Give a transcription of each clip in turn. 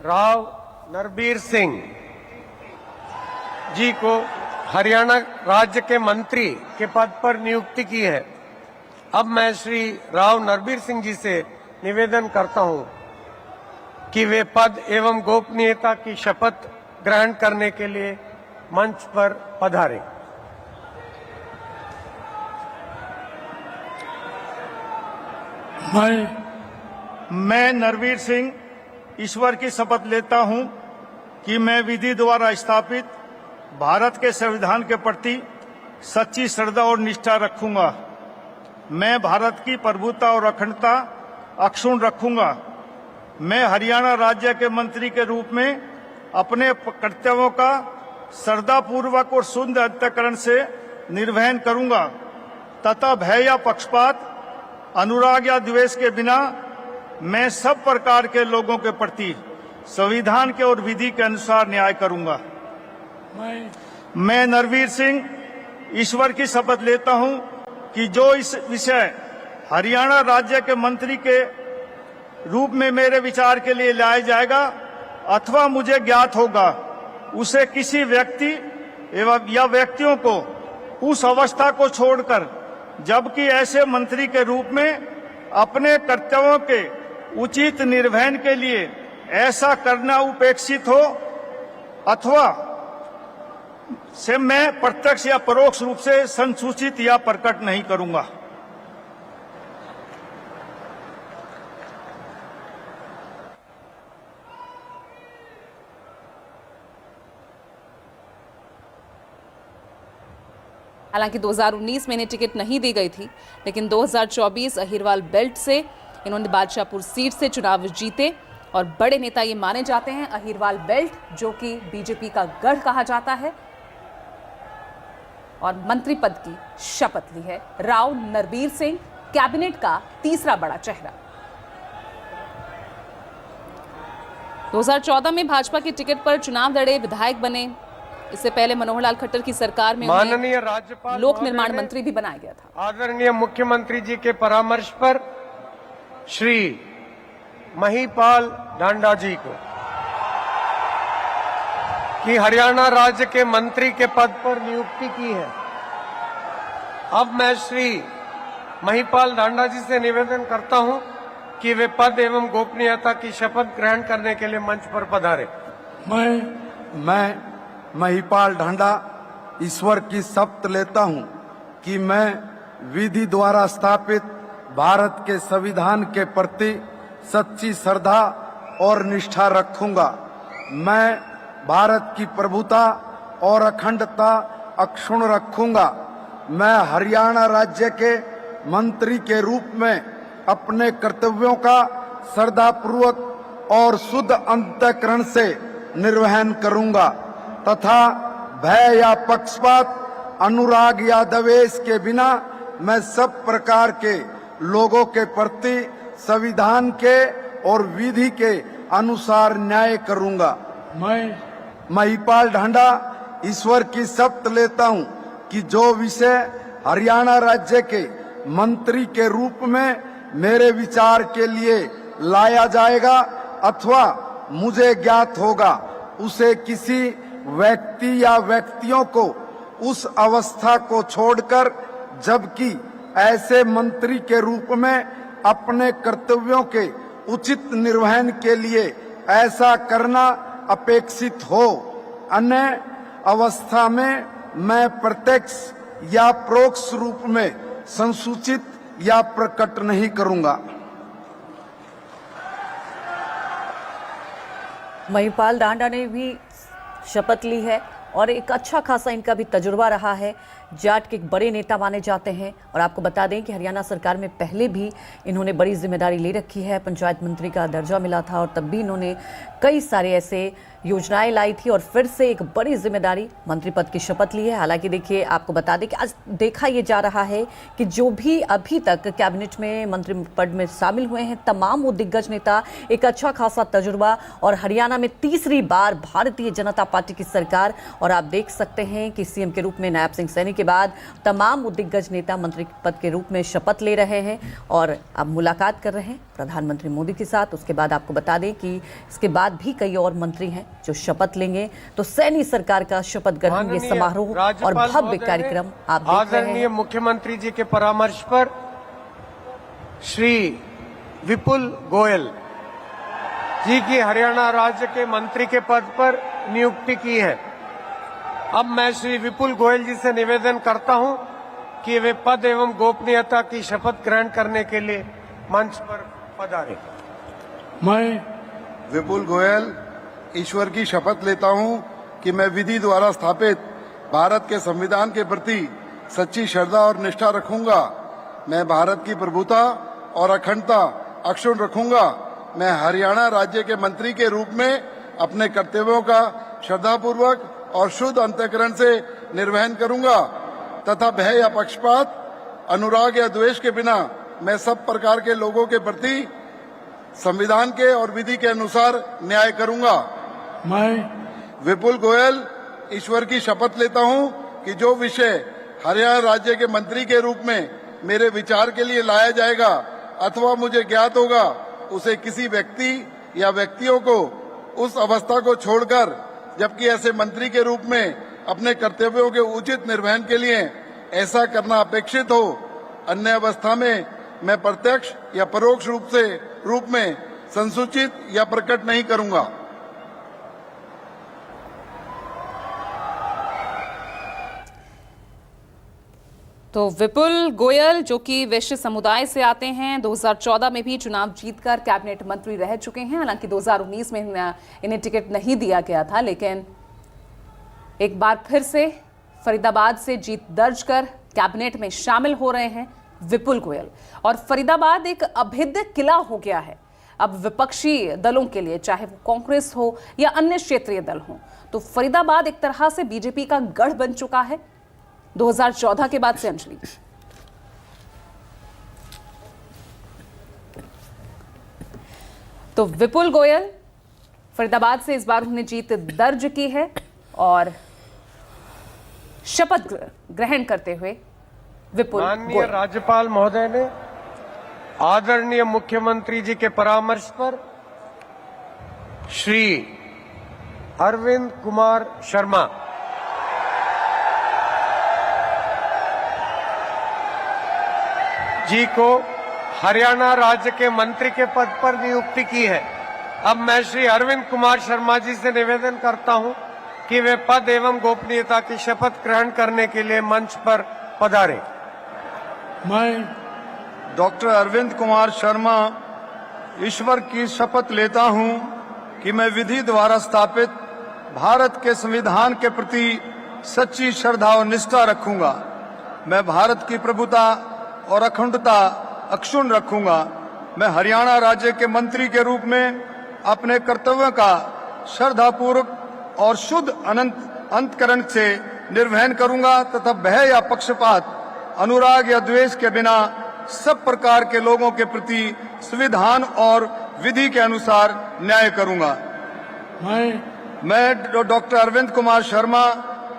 राव नरबीर सिंह जी को हरियाणा राज्य के मंत्री के पद पर नियुक्ति की है। अब मैं श्री राव नरबीर सिंह जी से निवेदन करता हूं कि वे पद एवं गोपनीयता की शपथ ग्रहण करने के लिए मंच पर पधारें। मैं नरबीर सिंह ईश्वर की शपथ लेता हूं कि मैं विधि द्वारा स्थापित भारत के संविधान के प्रति सच्ची श्रद्धा और निष्ठा रखूंगा। मैं भारत की प्रभुता और अखंडता अक्षुण्ण रखूंगा। मैं हरियाणा राज्य के मंत्री के रूप में अपने कर्तव्यों का श्रद्धापूर्वक और शुद्ध अंतःकरण से निर्वहन करूंगा तथा भय या पक्षपात, अनुराग या द्वेष के बिना मैं सब प्रकार के लोगों के प्रति संविधान के और विधि के अनुसार न्याय करूंगा। मैं नरबीर सिंह ईश्वर की शपथ लेता हूं कि जो इस विषय हरियाणा राज्य के मंत्री के रूप में मेरे विचार के लिए लाया जाएगा अथवा मुझे ज्ञात होगा, उसे किसी व्यक्ति एवं या व्यक्तियों को उस अवस्था को छोड़कर जबकि ऐसे मंत्री के रूप में अपने कर्तव्यों के उचित निर्वहन के लिए ऐसा करना उपेक्षित हो अथवा से मैं प्रत्यक्ष या परोक्ष रूप से संसूचित या प्रकट नहीं करूंगा। हालांकि 2019 में इन्हें टिकट नहीं दी गई थी, लेकिन 2024 अहिरवाल बेल्ट से इन्होंने बादशाहपुर सीट से चुनाव जीते और बड़े नेता ये माने जाते हैं। अहिरवाल बेल्ट जो कि बीजेपी का गढ़ कहा जाता है और मंत्री पद की शपथ ली है। राव नरबीर सिंह कैबिनेट का तीसरा बड़ा चेहरा। 2014 में भाजपा की टिकट पर चुनाव लड़े, विधायक बने। इससे पहले मनोहर लाल खट्टर की सरकार में माननीय राज्यपाल लोक निर्माण मंत्री भी बनाया गया था। आदरणीय मुख्यमंत्री जी के परामर्श पर श्री महिपाल ढांडा जी को कि हरियाणा राज्य के मंत्री के पद पर नियुक्ति की है। अब मैं श्री महिपाल ढांडा जी से निवेदन करता हूं कि वे पद एवं गोपनीयता की शपथ ग्रहण करने के लिए मंच पर पधारे। मैं महिपाल ढांडा ईश्वर की शपथ लेता हूं कि मैं विधि द्वारा स्थापित भारत के संविधान के प्रति सच्ची श्रद्धा और निष्ठा रखूंगा। मैं भारत की प्रभुता और अखंडता अक्षुण्ण रखूंगा। मैं हरियाणा राज्य के मंत्री के रूप में अपने कर्तव्यों का श्रद्धापूर्वक और शुद्ध अंतःकरण से निर्वहन करूंगा तथा भय या पक्षपात, अनुराग या द्वेष के बिना मैं सब प्रकार के लोगों के प्रति संविधान के और विधि के अनुसार न्याय करूंगा। मैं महिपाल ढांडा ईश्वर की शपथ लेता हूं कि जो विषय हरियाणा राज्य के मंत्री के रूप में मेरे विचार के लिए लाया जाएगा अथवा मुझे ज्ञात होगा, उसे किसी व्यक्ति या व्यक्तियों को उस अवस्था को छोड़कर जबकि ऐसे मंत्री के रूप में अपने कर्तव्यों के उचित निर्वहन के लिए ऐसा करना अपेक्षित हो, अन्य अवस्था में मैं प्रत्यक्ष या परोक्ष रूप में संसूचित या प्रकट नहीं करूंगा। महिपाल ढांडा ने भी शपथ ली है और एक अच्छा खासा इनका भी तजुर्बा रहा है। जाट के एक बड़े नेता माने जाते हैं और आपको बता दें कि हरियाणा सरकार में पहले भी इन्होंने बड़ी जिम्मेदारी ले रखी है। पंचायत मंत्री का दर्जा मिला था और तब भी इन्होंने कई सारे ऐसे योजनाएं लाई थी और फिर से एक बड़ी जिम्मेदारी मंत्री पद की शपथ ली है। हालांकि देखिए, आपको बता दें कि आज देखा ये जा रहा है कि जो भी अभी तक कैबिनेट में मंत्री पद में शामिल हुए हैं, तमाम वो दिग्गज नेता, एक अच्छा खासा तजुर्बा, और हरियाणा में तीसरी बार भारतीय जनता पार्टी की सरकार। और आप देख सकते हैं कि सीएम के रूप में नायब सिंह सैनी के बाद तमाम वो दिग्गज नेता मंत्री पद के रूप में शपथ ले रहे हैं और अब मुलाकात कर रहे हैं प्रधानमंत्री मोदी के साथ। उसके बाद आपको बता दें कि इसके बाद भी कई और मंत्री हैं जो शपथ लेंगे। तो सैनी सरकार का शपथ ग्रहण, ये समारोह और भव्य कार्यक्रम आप देख रहे आदरणीय हैं। मुख्यमंत्री जी के परामर्श पर श्री विपुल गोयल जी की हरियाणा राज्य के मंत्री के पद पर नियुक्ति की है। अब मैं श्री विपुल गोयल जी से निवेदन करता हूं कि वे पद एवं गोपनीयता की शपथ ग्रहण करने के लिए मंच पर पधारें। मैं विपुल गोयल ईश्वर की शपथ लेता हूं कि मैं विधि द्वारा स्थापित भारत के संविधान के प्रति सच्ची श्रद्धा और निष्ठा रखूंगा। मैं भारत की प्रभुता और अखंडता अक्षुण्ण रखूंगा। मैं हरियाणा राज्य के मंत्री के रूप में अपने कर्तव्यों का श्रद्धापूर्वक और शुद्ध अंतःकरण से निर्वहन करूंगा तथा भय या पक्षपात, अनुराग या द्वेष के बिना मैं सब प्रकार के लोगों के प्रति संविधान के और विधि के अनुसार न्याय करूंगा। मैं विपुल गोयल ईश्वर की शपथ लेता हूं कि जो विषय हरियाणा राज्य के मंत्री के रूप में मेरे विचार के लिए लाया जाएगा अथवा मुझे ज्ञात होगा, उसे किसी व्यक्ति या व्यक्तियों को उस अवस्था को छोड़कर, जबकि ऐसे मंत्री के रूप में अपने कर्तव्यों के उचित निर्वहन के लिए ऐसा करना अपेक्षित हो, अन्य अवस्था में मैं प्रत्यक्ष या परोक्ष रूप में संसूचित या प्रकट नहीं करूंगा। तो विपुल गोयल जो कि वैश्य समुदाय से आते हैं, 2014 में भी चुनाव जीतकर कैबिनेट मंत्री रह चुके हैं। हालांकि 2019 में इन्हें टिकट नहीं दिया गया था, लेकिन एक बार फिर से फरीदाबाद से जीत दर्ज कर कैबिनेट में शामिल हो रहे हैं विपुल गोयल। और फरीदाबाद एक अभेद्य किला हो गया है अब विपक्षी दलों के लिए, चाहे वो कांग्रेस हो या अन्य क्षेत्रीय दल हो। तो फरीदाबाद एक तरह से बीजेपी का गढ़ बन चुका है 2014 के बाद से। अंजलि, तो विपुल गोयल फरीदाबाद से इस बार उन्होंने जीत दर्ज की है और शपथ ग्रहण करते हुए विपुल माननीय गोयल। राज्यपाल महोदय ने आदरणीय मुख्यमंत्री जी के परामर्श पर श्री अरविंद कुमार शर्मा जी को हरियाणा राज्य के मंत्री के पद पर नियुक्ति की है। अब मैं श्री अरविंद कुमार शर्मा जी से निवेदन करता हूं कि वे पद एवं गोपनीयता की शपथ ग्रहण करने के लिए मंच पर पधारें। मैं डॉक्टर अरविंद कुमार शर्मा ईश्वर की शपथ लेता हूं कि मैं विधि द्वारा स्थापित भारत के संविधान के प्रति सच्ची श्रद्धा और निष्ठा रखूंगा। मैं भारत की प्रभुता और अखंडता अक्षुण्ण रखूंगा। मैं हरियाणा राज्य के मंत्री के रूप में अपने कर्तव्यों का श्रद्धापूर्वक और शुद्ध अंतःकरण से निर्वहन करूंगा तथा भय या पक्षपात, अनुराग या द्वेष के बिना सब प्रकार के लोगों के प्रति संविधान और विधि के अनुसार न्याय करूंगा। मैं डॉक्टर अरविंद कुमार शर्मा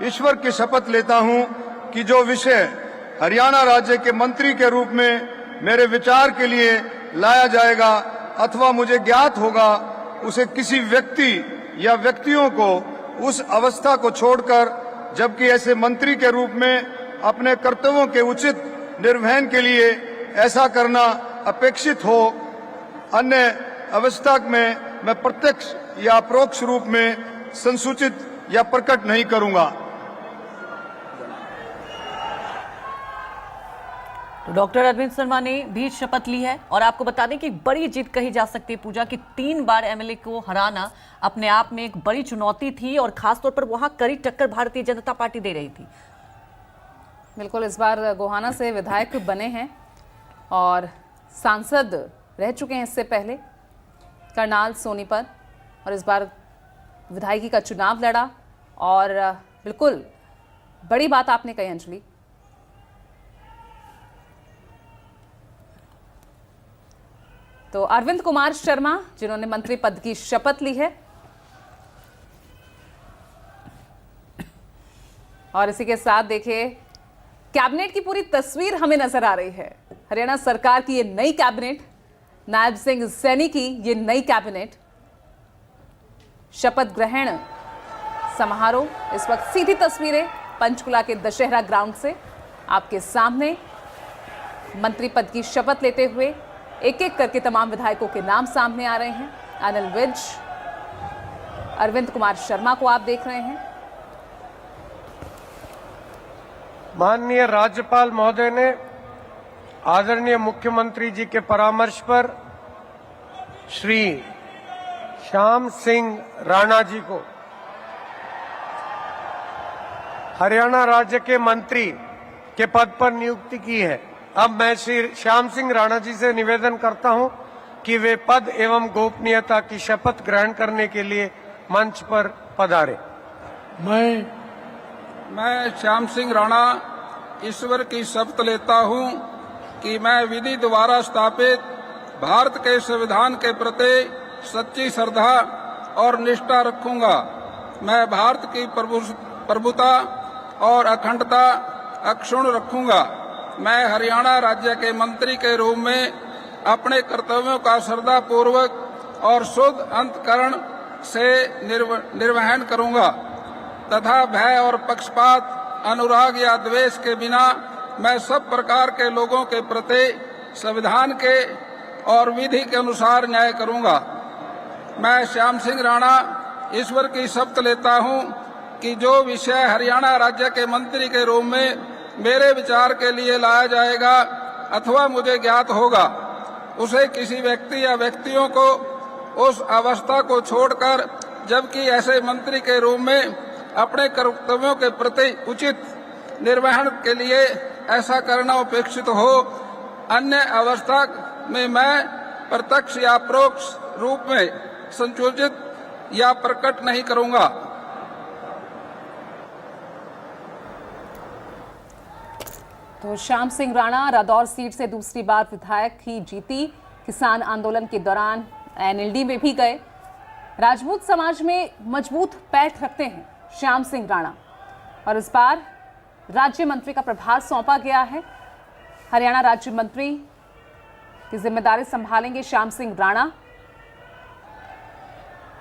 ईश्वर की शपथ लेता हूं कि जो विषय हरियाणा राज्य के मंत्री के रूप में मेरे विचार के लिए लाया जाएगा अथवा मुझे ज्ञात होगा, उसे किसी व्यक्ति या व्यक्तियों को उस अवस्था को छोड़कर, जबकि ऐसे मंत्री के रूप में अपने कर्तव्यों के उचित निर्वहन के लिए ऐसा करना अपेक्षित हो, अन्य अवस्था में मैं प्रत्यक्ष या अपरोक्ष रूप में संसूचित या प्रकट नहीं करूंगा। तो डॉक्टर अरविंद शर्मा ने भी शपथ ली है और आपको बता दें कि बड़ी जीत कही जा सकती है पूजा की 3 बार एमएलए को हराना अपने आप में एक बड़ी चुनौती थी और खासतौर पर वहां कड़ी टक्कर भारतीय जनता पार्टी दे रही थी। बिल्कुल, इस बार गोहाना से विधायक बने हैं और सांसद रह चुके हैं इससे पहले करनाल सोनीपत, और इस बार विधायकी का चुनाव लड़ा और बिल्कुल बड़ी बात आपने कही अंजलि। तो अरविंद कुमार शर्मा जिन्होंने मंत्री पद की शपथ ली है और इसी के साथ देखिए कैबिनेट की पूरी तस्वीर हमें नजर आ रही है। हरियाणा सरकार की ये नई कैबिनेट, नायब सिंह सैनी की ये नई कैबिनेट, शपथ ग्रहण समारोह। इस वक्त सीधी तस्वीरें पंचकुला के दशहरा ग्राउंड से आपके सामने। मंत्री पद की शपथ लेते हुए एक एक करके तमाम विधायकों के नाम सामने आ रहे हैं। अनिल विज, अरविंद कुमार शर्मा को आप देख रहे हैं। माननीय राज्यपाल महोदय ने आदरणीय मुख्यमंत्री जी के परामर्श पर श्री श्याम सिंह राणा जी को हरियाणा राज्य के मंत्री के पद पर नियुक्ति की है। अब मैं श्री श्याम सिंह राणा जी से निवेदन करता हूं कि वे पद एवं गोपनीयता की शपथ ग्रहण करने के लिए मंच पर पधारे। मैं श्याम सिंह राणा ईश्वर की शपथ लेता हूं कि मैं विधि द्वारा स्थापित भारत के संविधान के प्रति सच्ची श्रद्धा और निष्ठा रखूंगा। मैं भारत की प्रभुता और अखंडता अक्षुण्ण रखूंगा। मैं हरियाणा राज्य के मंत्री के रूप में अपने कर्तव्यों का श्रद्धापूर्वक और शुद्ध अंतःकरण से निर्वहन करूंगा तथा भय और पक्षपात, अनुराग या द्वेष के बिना मैं सब प्रकार के लोगों के प्रति संविधान के और विधि के अनुसार न्याय करूंगा। मैं श्याम सिंह राणा ईश्वर की शपथ लेता हूं कि जो विषय हरियाणा राज्य के मंत्री के रूप में मेरे विचार के लिए लाया जाएगा अथवा मुझे ज्ञात होगा, उसे किसी व्यक्ति या व्यक्तियों को उस अवस्था को छोड़कर, जबकि ऐसे मंत्री के रूप में अपने कर्तव्यों के प्रति उचित निर्वहन के लिए ऐसा करना अपेक्षित हो, अन्य अवस्था में मैं प्रत्यक्ष या परोक्ष रूप में संयोजित या प्रकट नहीं करूंगा। तो श्याम सिंह राणा रादौर सीट से दूसरी बार विधायक ही जीती। किसान आंदोलन के दौरान एनएलडी में भी गए। राजपूत समाज में मजबूत पैठ रखते हैं श्याम सिंह राणा और इस बार राज्य मंत्री का प्रभार सौंपा गया है। हरियाणा राज्य मंत्री की जिम्मेदारी संभालेंगे श्याम सिंह राणा।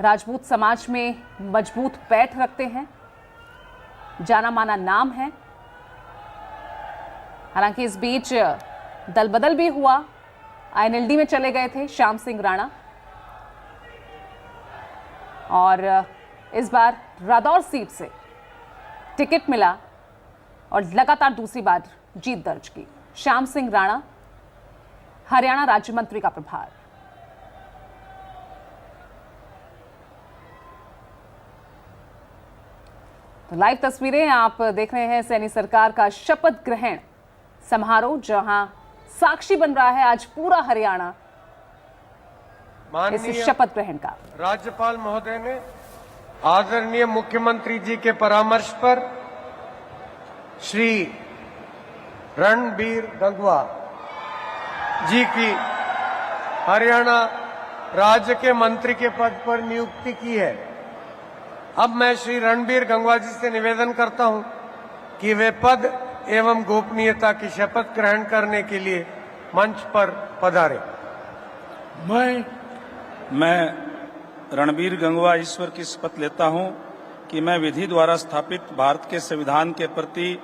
राजपूत समाज में मजबूत पैठ रखते हैं, जाना माना नाम है। हालांकि इस बीच दल बदल भी हुआ, आईएनएलडी में चले गए थे श्याम सिंह राणा और इस बार रादौर सीट से टिकट मिला और लगातार दूसरी बार जीत दर्ज की। श्याम सिंह राणा हरियाणा राज्य मंत्री का प्रभार। तो लाइव तस्वीरें आप देख रहे हैं सैनी सरकार का शपथ ग्रहण समारोह, जहां साक्षी बन रहा है आज पूरा हरियाणा इस शपथ ग्रहण का। राज्यपाल महोदय ने आदरणीय मुख्यमंत्री जी के परामर्श पर श्री रणबीर गंगवा जी की हरियाणा राज्य के मंत्री के पद पर नियुक्ति की है। अब मैं श्री रणबीर गंगवा जी से निवेदन करता हूं कि वे पद एवं गोपनीयता की शपथ ग्रहण करने के लिए मंच पर पधारे। मैं रणबीर गंगवा ईश्वर की शपथ लेता हूं कि मैं विधि द्वारा स्थापित भारत के संविधान के प्रति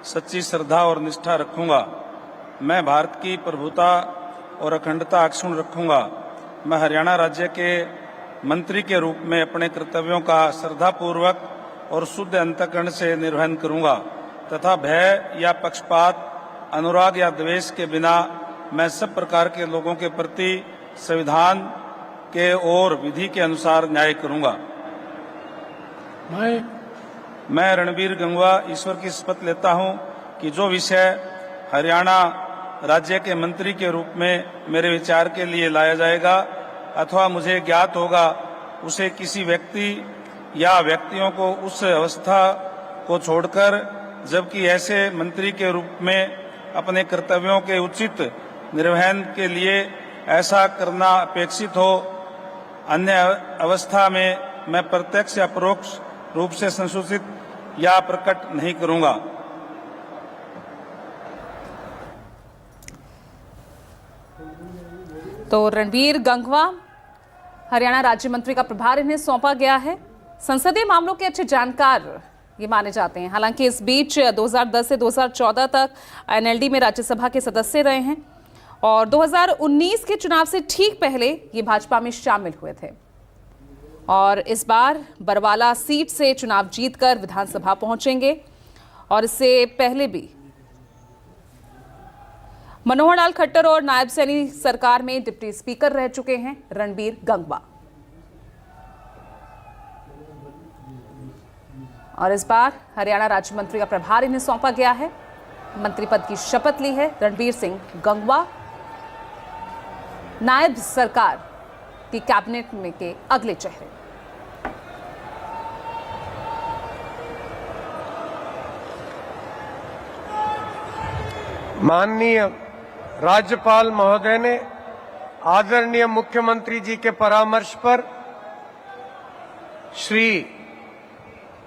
सच्ची श्रद्धा और निष्ठा रखूंगा। मैं भारत की प्रभुता और अखंडता अक्षुण्ण रखूंगा। मैं हरियाणा राज्य के मंत्री के रूप में अपने कर्तव्यों का श्रद्धापूर्वक और शुद्ध अंतःकरण से निर्वहन करूंगा तथा भय या पक्षपात, अनुराग या द्वेष के बिना मैं सब प्रकार के लोगों के प्रति संविधान के और विधि के अनुसार न्याय करूंगा। मैं रणबीर गंगवा ईश्वर की शपथ लेता हूं कि जो विषय हरियाणा राज्य के मंत्री के रूप में मेरे विचार के लिए लाया जाएगा अथवा मुझे ज्ञात होगा, उसे किसी व्यक्ति या व्यक्तियों को उस अवस्था को छोड़कर, जबकि ऐसे मंत्री के रूप में अपने कर्तव्यों के उचित निर्वहन के लिए ऐसा करना अपेक्षित हो, अन्य अवस्था में मैं प्रत्यक्ष या परोक्ष रूप से संसूचित या प्रकट नहीं करूंगा। तो रणबीर गंगवा हरियाणा राज्य मंत्री का प्रभार इन्हें सौंपा गया है। संसदीय मामलों के अच्छे जानकार ये माने जाते हैं। हालांकि इस बीच 2010 से 2014 तक एनएलडी में राज्यसभा के सदस्य रहे हैं और 2019 के चुनाव से ठीक पहले ये भाजपा में शामिल हुए थे और इस बार बरवाला सीट से चुनाव जीतकर विधानसभा पहुंचेंगे। और इससे पहले भी मनोहर लाल खट्टर और नायब सैनी सरकार में डिप्टी स्पीकर रह चुके हैं रणबीर गंगवा। और इस बार हरियाणा राज्य मंत्री का प्रभार इन्हें सौंपा गया है। मंत्री पद की शपथ ली है रणबीर सिंह गंगवा, नायब सरकार की कैबिनेट में के अगले चेहरे। माननीय राज्यपाल महोदय ने आदरणीय मुख्यमंत्री जी के परामर्श पर श्री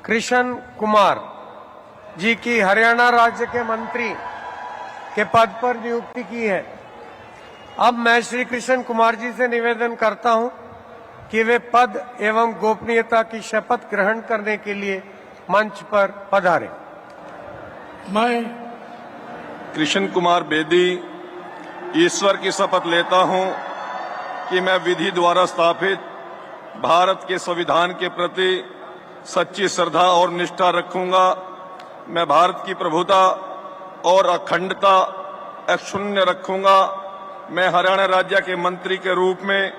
कृष्ण कुमार जी की हरियाणा राज्य के मंत्री के पद पर नियुक्ति की है। अब मैं श्री कृष्ण कुमार जी से निवेदन करता हूं कि वे पद एवं गोपनीयता की शपथ ग्रहण करने के लिए मंच पर पधारें। मैं कृष्ण कुमार बेदी ईश्वर की शपथ लेता हूं कि मैं विधि द्वारा स्थापित भारत के संविधान के प्रति सच्ची श्रद्धा और निष्ठा रखूंगा। मैं भारत की प्रभुता और अखंडता अक्षुण्ण रखूंगा। मैं हरियाणा राज्य के मंत्री के रूप में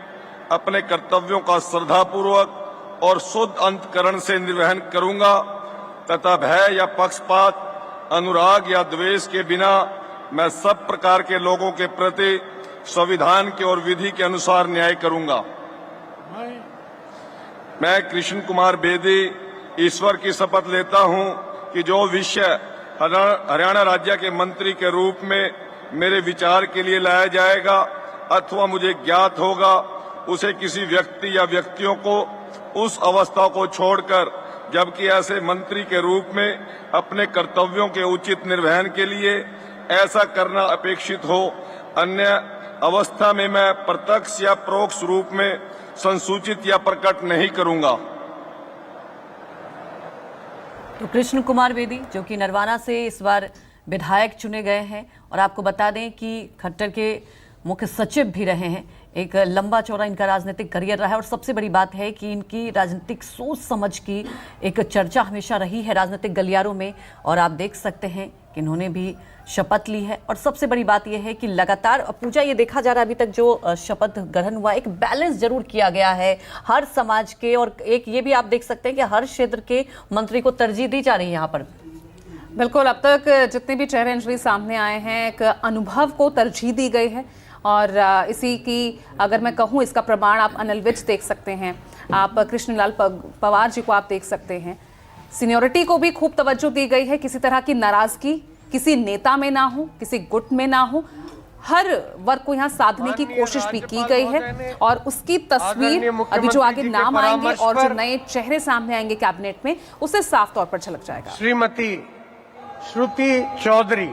अपने कर्तव्यों का श्रद्धापूर्वक और शुद्ध अंतकरण से निर्वहन करूंगा तथा भय या पक्षपात, अनुराग या द्वेष के बिना मैं सब प्रकार के लोगों के प्रति संविधान के और विधि के अनुसार न्याय करूंगा। मैं कृष्ण कुमार बेदी ईश्वर की शपथ लेता हूं कि जो विषय हरियाणा राज्य के मंत्री के रूप में मेरे विचार के लिए लाया जाएगा अथवा मुझे ज्ञात होगा, उसे किसी व्यक्ति या व्यक्तियों को उस अवस्था को छोड़कर, जबकि ऐसे मंत्री के रूप में अपने कर्तव्यों के उचित निर्वहन के लिए ऐसा करना अपेक्षित हो, अन्य अवस्था में मैं प्रत्यक्ष या परोक्ष रूप में संसूचित या प्रकट नहीं करूंगा। तो कृष्ण कुमार बेदी जो कि नरवाना से इस बार विधायक चुने गए हैं और आपको बता दें कि खट्टर के मुख्य सचिव भी रहे हैं। एक लंबा चौड़ा इनका राजनीतिक करियर रहा है और सबसे बड़ी बात है कि इनकी राजनीतिक सोच समझ की एक चर्चा हमेशा रही है राजनीतिक गलियारों में और आप देख सकते हैं कि इन्होंने भी शपथ ली है। और सबसे बड़ी बात यह है कि लगातार पूजा ये देखा जा रहा है अभी तक जो शपथ ग्रहण हुआ एक बैलेंस जरूर किया गया है हर समाज के, और एक ये भी आप देख सकते हैं कि हर क्षेत्र के मंत्री को तरजीह दी जा रही है यहाँ पर। बिल्कुल, अब तक जितने भी चेहरे अंजलि सामने आए हैं एक अनुभव को तरजीह दी गई है और इसी की अगर मैं कहूँ इसका प्रमाण आप अनिल विज देख सकते हैं, आप कृष्णलाल पवार जी को आप देख सकते हैं। सीनियरिटी को भी खूब तवज्जो दी गई है, किसी तरह की नाराजगी किसी नेता में ना हो, किसी गुट में ना हो, हर वर्ग को यहाँ साधने की कोशिश भी की गई है और उसकी तस्वीर अभी जो आगे नाम आएंगे और जो नए चेहरे सामने आएंगे कैबिनेट में उससे साफ तौर पर झलक जाएगा। श्रीमती श्रुति चौधरी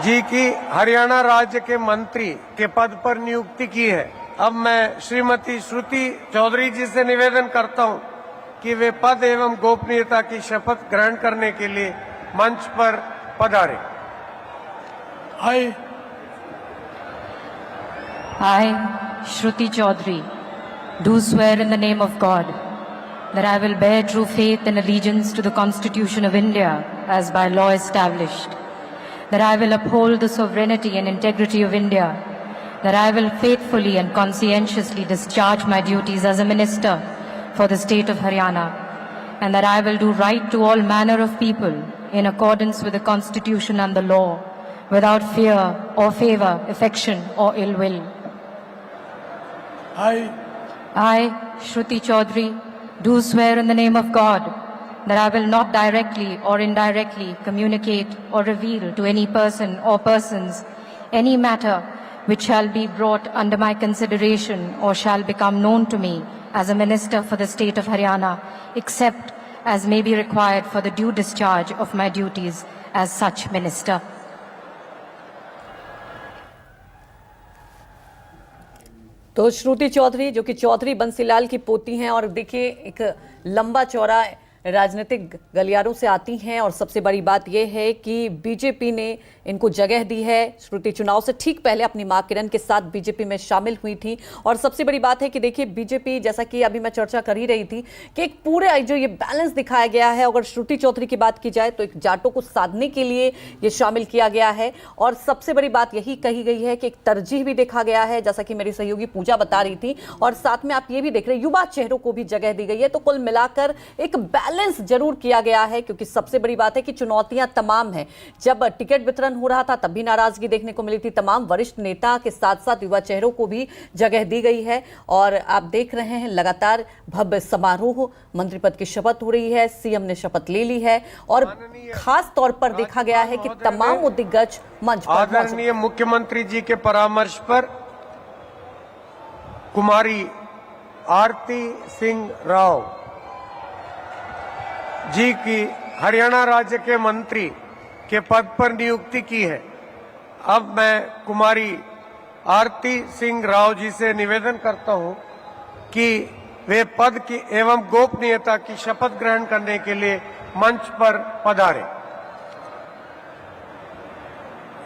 जी की हरियाणा राज्य के मंत्री के पद पर नियुक्ति की है। अब मैं श्रीमती श्रुति चौधरी जी से निवेदन करता हूं कि वे पद एवं गोपनीयता की शपथ ग्रहण करने के लिए मंच पर पधारें। I, Shruti Chaudhary, do swear in the name of God that I will bear true faith and allegiance to the Constitution of India as by law established, that I will uphold the sovereignty and integrity of India, that I will faithfully and conscientiously discharge my duties as a minister for the state of Haryana, and that I will do right to all manner of people in accordance with the Constitution and the law, without fear or favor, affection or ill will. I, I, Shruti Chaudhary, do swear in the name of God that I will not directly or indirectly communicate or reveal to any person or persons any matter which shall be brought under my consideration or shall become known to me as a minister for the state of Haryana, except as may be required for the due discharge of my duties as such minister. तो श्रुति चौधरी जो कि चौधरी बंसीलाल की पोती हैं और देखिए एक लंबा चौड़ा राजनीतिक गलियारों से आती हैं और सबसे बड़ी बात यह है कि बीजेपी ने इनको जगह दी है। श्रुति चुनाव से ठीक पहले अपनी मां किरण के साथ बीजेपी में शामिल हुई थी और सबसे बड़ी बात है कि देखिए बीजेपी, जैसा कि अभी मैं चर्चा कर ही रही थी कि एक पूरे जो ये बैलेंस दिखाया गया है, अगर श्रुति चौधरी की बात की जाए तो एक जाटों को साधने के लिए ये शामिल किया गया है और सबसे बड़ी बात यही कही गई है कि एक तरजीह भी देखा गया है, जैसा कि मेरी सहयोगी पूजा बता रही थी, और साथ में आप ये भी देख रहे हैं युवा चेहरों को भी जगह दी गई है। तो कुल मिलाकर एक बैलेंस जरूर किया गया है, क्योंकि सबसे बड़ी बात है कि चुनौतियां तमाम हैं। जब टिकट वितरण हो रहा था तब भी नाराजगी देखने को मिली थी, तमाम वरिष्ठ नेता के साथ साथ युवा चेहरों को भी जगह दी गई है और आप देख रहे हैं लगातार भव्य समारोह, मंत्री पद की शपथ हो रही है, सीएम ने शपथ ले ली है और खास तौर पर देखा गया है कि तमाम दिग्गज मंच पर आदरणीय मुख्यमंत्री जी के परामर्श पर कुमारी आरती सिंह राव जी की हरियाणा राज्य के मंत्री के पद पर नियुक्ति की है। अब मैं कुमारी आरती सिंह राव जी से निवेदन करता हूं कि वे पद की एवं गोपनीयता की शपथ ग्रहण करने के लिए मंच पर पधारें।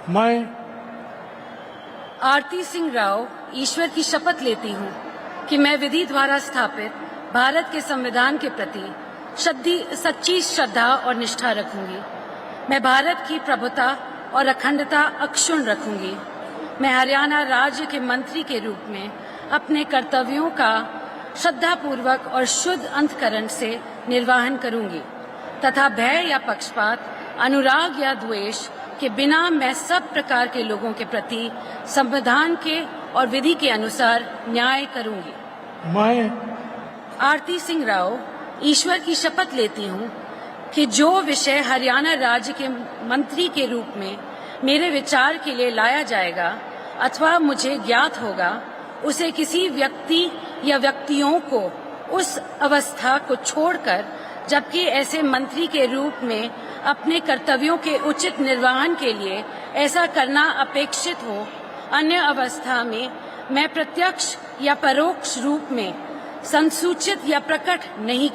मैं आरती सिंह राव ईश्वर की शपथ लेती हूँ कि मैं विधि द्वारा स्थापित भारत के संविधान के प्रति सच्ची श्रद्धा और निष्ठा रखूंगी। मैं भारत की प्रभुता और अखंडता अक्षुण्ण रखूंगी। मैं हरियाणा राज्य के मंत्री के रूप में अपने कर्तव्यों का श्रद्धापूर्वक और शुद्ध अंतःकरण से निर्वहन करूंगी तथा भय या पक्षपात, अनुराग या द्वेष के बिना मैं सब प्रकार के लोगों के प्रति संविधान के और विधि के अनुसार न्याय करूंगी। मैं आरती सिंह राव ईश्वर की शपथ लेती हूँ कि जो विषय हरियाणा राज्य के मंत्री के रूप में मेरे विचार के लिए लाया जाएगा अथवा मुझे ज्ञात होगा, उसे किसी व्यक्ति या व्यक्तियों को उस अवस्था को छोड़कर, जबकि ऐसे मंत्री के रूप में अपने कर्तव्यों के उचित निर्वहन के लिए ऐसा करना अपेक्षित हो, अन्य अवस्था में मैं प्रत्यक्ष या परोक्ष रूप में संसूचित या प्रकट नहीं